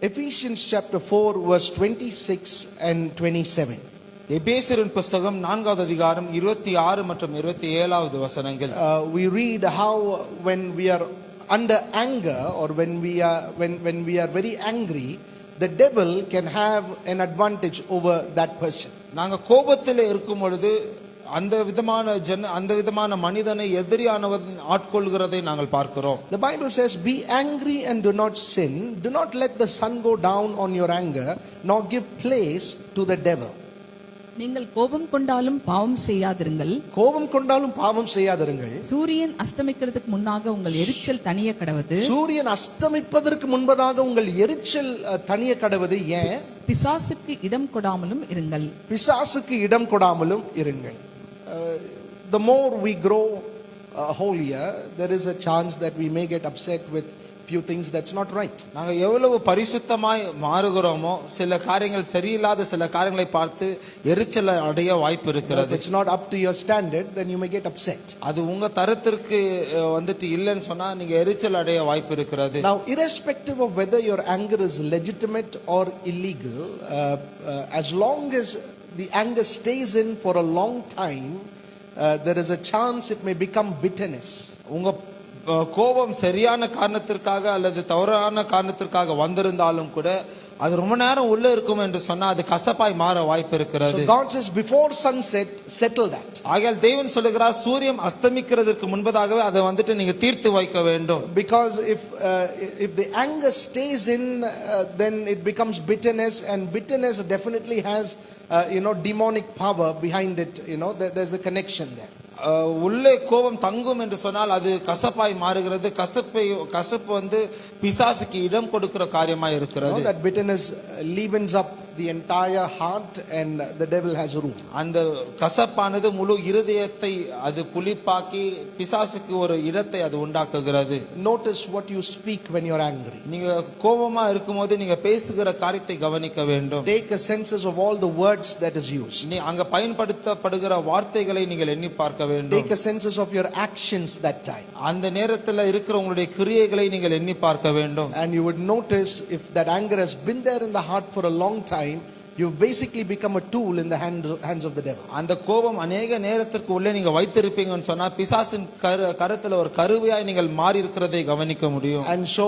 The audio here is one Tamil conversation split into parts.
Ephesians chapter 4 verse 26 and 27. எபேசியரின் புத்தகம் 4வது அதிகாரம் 26 மற்றும் 27வது வசனங்கள். We read how when we are under anger or when we are very angry, the devil can have an advantage over that person. நாங்க கோபத்தில் இருக்கும் பொழுது அந்த விதமான மனிதனை எதிரியானவன் ஆட்கொள்கிறதை நாங்கள் பார்க்கிறோம். The Bible says, be angry and do not sin. Do not let the sun go down on your anger, nor give place to the devil. நீங்கள் கோபம் கொண்டாலும் பாவம் செய்யாதிருங்கள். கோபம் கொண்டாலும் பாவம் செய்யாதிருங்கள். சூரியன் அஸ்தமிக்கிறதுக்கு முன்னாக உங்கள் எரிச்சல் தணிய கடவது. சூரியன் அஸ்தமிப்பதற்கு முன்பதாக உங்கள் எரிச்சல் தணிய கடவது. ஏன்? பிசாசுக்கு இடம் கொடாமலும் இருங்கள். பிசாசுக்கு இடம் கொடாமலும் இருங்கள். The more we grow holier, there is a chance that we may get upset with few things that's not right. நாங்க எவ்வளவு பரிசுத்தமாய் மாறுகிறோமோ சில காரியங்கள் சரியில்லாத சில காரியங்களை பார்த்து எரிச்சல் அடைய வாய்ப்பு இருக்கிறது. If it's not up to your standard, then you may get upset. அது உங்க தரத்திற்கு வந்துட்டு இல்லைன்னு சொன்னா நீங்க எரிச்சல் அடைய வாய்ப்பு இருக்கிறது. Now, irrespective of whether your anger is legitimate or illegal, as long as the anger stays in for a long time, there is a chance it may become bitterness. உங்க கோபம் சரியான காரணத்திற்காக அல்லது தவறான காரணத்திற்காக வந்திருந்தாலும் கூட அது ரொம்ப நேரம் உள்ள இருக்கும் என்று சொன்னா அது கசப்பாய் மாற வாய்ப்பு இருக்கிறது. So God says before sunset settle that. ஆகையால் தேவன் சொல்லுகிறார் சூரியன் அஸ்தமிக்கிறதுக்கு முன்பதாகவே அதை வந்துட்டு நீங்க தீர்த்து வைக்க வேண்டும். Because if the anger stays in, then it becomes bitterness, and bitterness definitely has demonic power behind it. There's a connection there. உள்ளே கோபம் தங்கும் என்று சொன்னால் அது கசப்பாய் மாறுகிறது. கசப்பு வந்து பிசாசுக்கு இடம் கொடுக்கிற காரியமாய் இருக்கிறது. That bitterness leavens up the entire heart and the devil has room. அந்த கசப்பானது முழு இருதயத்தை அது புளிப்பாக்கி பிசாசுக்கு ஒரு இடத்தை அது உண்டாக்குகிறது. Notice what you speak when you are angry. நீங்க கோபமா இருக்கும்போது நீங்க பேசுகிற காரியத்தை கவனிக்க வேண்டும். Take a census of all the words that is used. நீ அங்க பயன்படுத்தப்படுகிற வார்த்தைகளை நீங்கள் எண்ணி பார்க்க வேண்டும். Take a census of your actions that time. அந்த நேரத்துல இருக்கிற உங்களுடைய கிரியைகளை நீங்கள் எண்ணி பார்க்க வேண்டும். And you would notice if that anger has been there in the heart for a long time, you basically become a tool in the hands of the devil. அந்த கோபம் अनेक நேரத்திற்கு உள்ளே நீங்க வைத்திருப்பீங்கன்னு சொன்னா பிசாசின் கரத்துல ஒரு கருவியாய் நீங்கள் மாறி இருக்கிறதை கவனிக்க முடியும். And so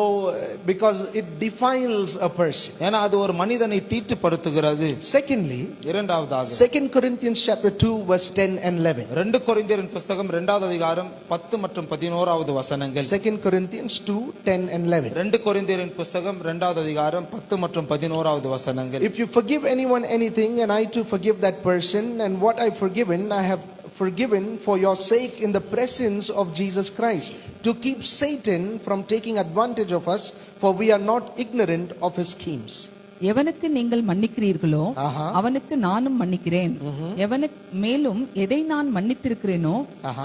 because it defiles a person. ஏனா அது ஒரு மனிதனை தீட்டுப்படுத்துகிறது. Secondly, இரண்டாவதாக 2 Corinthians chapter 2 verse 10 and 11. 2 கொரிந்தியரின் புத்தகம் 2வது அதிகாரம் 10 மற்றும் 11வது வசனங்கள். 2 Corinthians 2 10 and 11. 2 கொரிந்தியரின் புத்தகம் 2வது அதிகாரம் 10 மற்றும் 11வது வசனங்கள். If you forgive anyone anything, and I too forgive that person, and what I've forgiven I have forgiven for your sake in the presence of Jesus Christ, to keep Satan from taking advantage of us, for we are not ignorant of his schemes. எவனுக்கு நீங்கள் மன்னிக்கிறீர்களோ அவனுக்கு நானும் மன்னிக்கிறேன். எவனுக்கு மேலும் எதை நான் மன்னித்திருக்கிறேனோ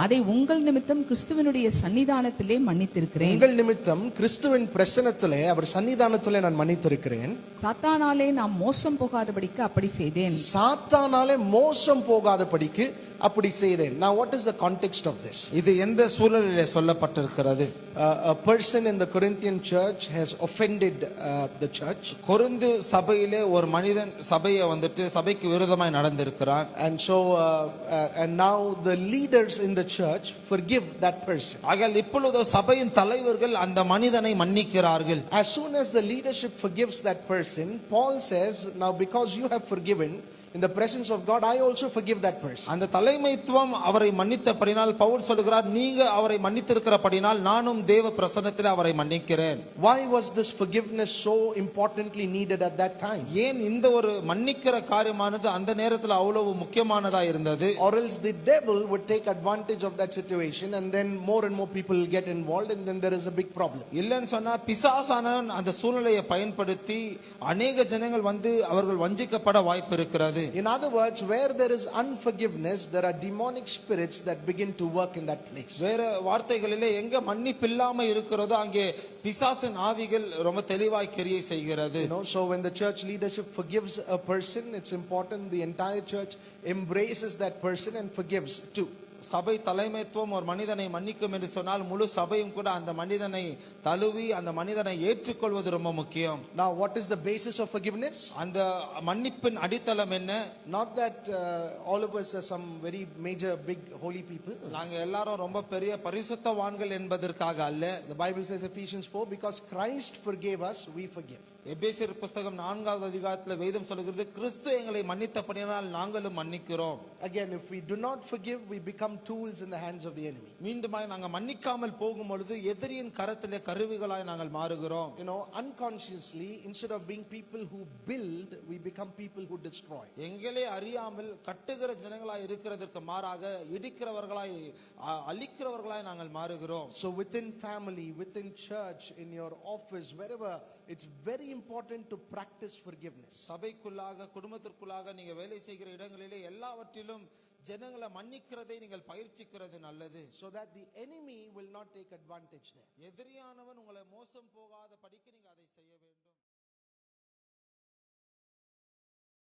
அதை உங்கள் நிமித்தம் கிறிஸ்துவனுடைய சன்னிதானத்திலே மன்னித்திருக்கிறேன். உங்கள் நிமித்தம் கிறிஸ்துவின் பிரசன்னத்திலே அவர் சன்னிதானத்திலே நான் மன்னித்திருக்கிறேன். சாத்தானாலே நாம் மோசம் போகாதபடிக்கு அப்படி செய்தேன். சாத்தானாலே மோசம் போகாதபடிக்கு அப்படி செய்தேன். Now what is the context of this? இது எந்த சூழலிலே சொல்லப்பட்டிருக்கிறது? A person in the Corinthian church has offended the church. Corinth சபையிலே ஒரு மனிதன் சபையை வந்துட்டு சபைக்கு விரோதமாய் நடந்திருக்கிறான். And so and now the leaders in the church forgive that person. ஆகையால் இப்பொழுது சபையின் தலைவர்கள் அந்த மனிதனை மன்னிக்கிறார்கள். As soon as the leadership forgives that person, Paul says, now because you have forgiven in the presence of God, I also forgive that person. அந்த தலைமைத்துவம் அவரை மன்னித்தபடியால் பவுல் சொல்கிறார், நீங்க அவரை மன்னித்திருக்கிறபடியால் நானும் தேவ பிரசன்னத்திலே அவரை மன்னிக்கிறேன். Why was this forgiveness so importantly needed at that time? ஏன் இந்த ஒரு மன்னிக்கிற காரியமானது அந்த நேரத்தில் அவ்வளவு முக்கியமானதா இருந்தது? Or else the devil would take advantage of that situation, and then more and more people get involved, and then there is a big problem. இல்லன்னு சொன்னா பிசாசானவன் அந்த சூழ்நிலையை பயன்படுத்தி अनेक ஜனங்கள் வந்து அவர்கள் வஞ்சிக்கப்பட வாய்ப்பு இருக்கிறது. In other words, where there is unforgiveness, there are demonic spirits that begin to work in that place. வேற வார்த்தைகளிலே எங்க மன்னிப்பு இல்லாம இருக்கிறதோ அங்கே பிசாசின் ஆவிகள் ரொம்ப தெளிவாய் கிரியை செய்கிறது. So when the church leadership forgives a person, it's important the entire church embraces that person and forgives too. சபை தலைமைத்துவம் ஒரு மனிதனை மன்னிக்கும் என்று சொன்னால் முழு சபையும் கூட அந்த மனிதனை தழுவி அந்த மனிதனை ஏற்றுக்கொள்வது ரொம்ப முக்கியம். Now what is the basis of forgiveness? அந்த மன்னிப்பின் அடித்தளம் என்ன? Not that all of us are some very major big holy people. நாங்க எல்லாரும் ரொம்ப பெரிய பரிசுத்தவான்கள் என்பதற்காக அல்ல. The Bible says Ephesians 4, because Christ forgave us, we forgive. எபேசியர் புத்தகம் 4வது அதிகாரத்தில் வேதம் சொல்கிறது கிறிஸ்து எங்களை மன்னித்தபடியால் நாங்களும் மன்னிக்கிறோம். Again, if we do not forgive, we become tools in the hands of the enemy. மீண்டுமாய் நாங்க மன்னிக்காமல் போகும் பொழுது எதிரியின் கரத்திலே கருவிகளாய் நாங்கள் மாறுகிறோம். You know, unconsciously, instead of being people who build, we become people who destroy. எங்களே அறியாமல் கட்டுகிற ஜனங்களாய் இருக்கிறதற்கு மாறாக இடிக்கிறவர்களாய் அழிக்கிறவர்களாய் நாங்கள் மாறுகிறோம். So within family, within church, in your office, wherever, it's very important to practice forgiveness. சபைக்குள்ளாக குடும்பத்திற்குள்ளாக நீங்க வேலை செய்கிற இடங்களிலே எல்லாவற்றிலும் ஜனங்களை மன்னிக்கிறதை நீங்கள் பயிற்சிக்கிறது நல்லது. So that the enemy will not take advantage there. எதிரியானவன் உங்களை மோசம் போகாத படிக்கு நீங்க அதை செய்ய வேண்டும்.